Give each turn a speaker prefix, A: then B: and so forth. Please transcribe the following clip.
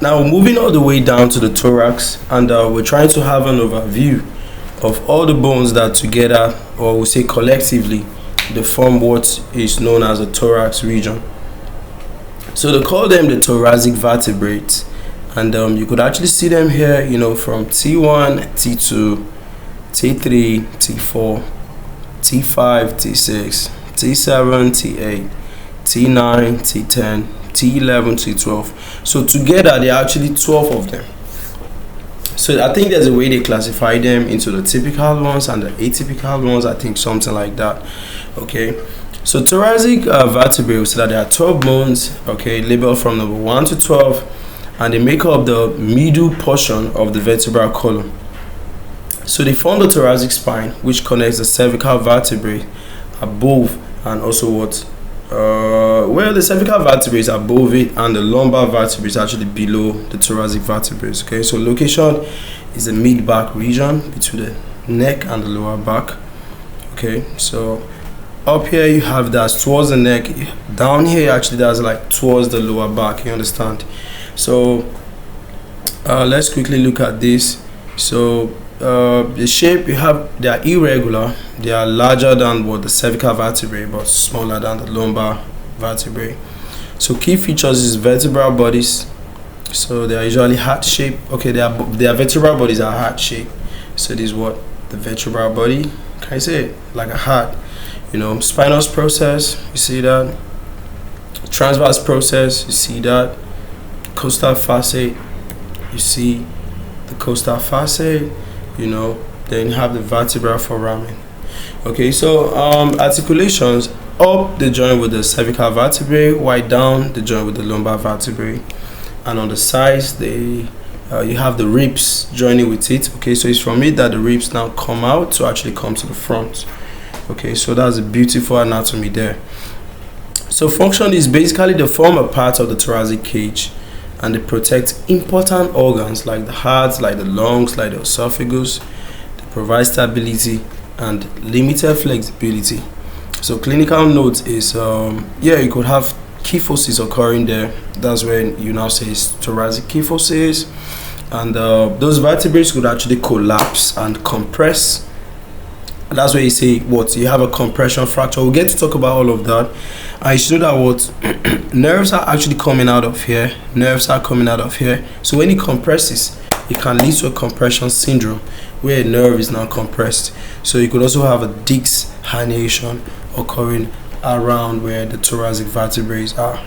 A: Now moving all the way down to the thorax, and we're trying to have an overview of all the bones that together, or we say collectively, they form what is known as the thorax region. So they call them the thoracic vertebrates, and you could actually see them here, from T1, T2, T3, T4, T5, T6, T7, T8, T9, T10, T11, T12. So together there are actually 12 of them. So I think there's a way they classify them into the typical ones and the atypical ones. I think something like that. Okay. So thoracic vertebrae, we say that there are 12 bones. Okay, labeled from number 1 to 12, and they make up the middle portion of the vertebral column. So they form the thoracic spine, which connects the cervical vertebrae above and also what? Well, the cervical vertebrae is above it, and the lumbar vertebrae is actually below the thoracic vertebrae. Okay, so location is the mid-back region between the neck and the lower back. Okay, so up here you have that towards the neck. Down here actually that's like towards the lower back. You understand? So let's quickly look at this. So the shape you have, they are irregular. They are larger than what the cervical vertebrae, but smaller than the lumbar vertebrae. So key features is vertebral bodies. So they are usually heart shaped. Okay, their vertebral bodies are heart shaped. So this is what the vertebral body. Can I say it like a heart? Spinous process. You see that. Transverse process. You see that. Costal facet. You see the costal facet. Then you have the vertebral foramen. Okay, so articulations, up they join with the cervical vertebrae, while down they join with the lumbar vertebrae, and on the sides you have the ribs joining with it. Okay, so it's from it that the ribs now come out to actually come to the front. Okay, so that's a beautiful anatomy there. So function is basically they form a part of the thoracic cage, and they protect important organs like the heart, like the lungs, like the esophagus. They provide stability and limited flexibility. So clinical note is, you could have kyphosis occurring there. That's when you now say it's thoracic kyphosis. And those vertebrae could actually collapse and compress. And that's where you say what? You have a compression fracture. We'll get to talk about all of that. I should know that what nerves are actually coming out of here. Nerves are coming out of here. So when it compresses, it can lead to a compression syndrome where a nerve is now compressed. So you could also have a disc herniation occurring around where the thoracic vertebrae are.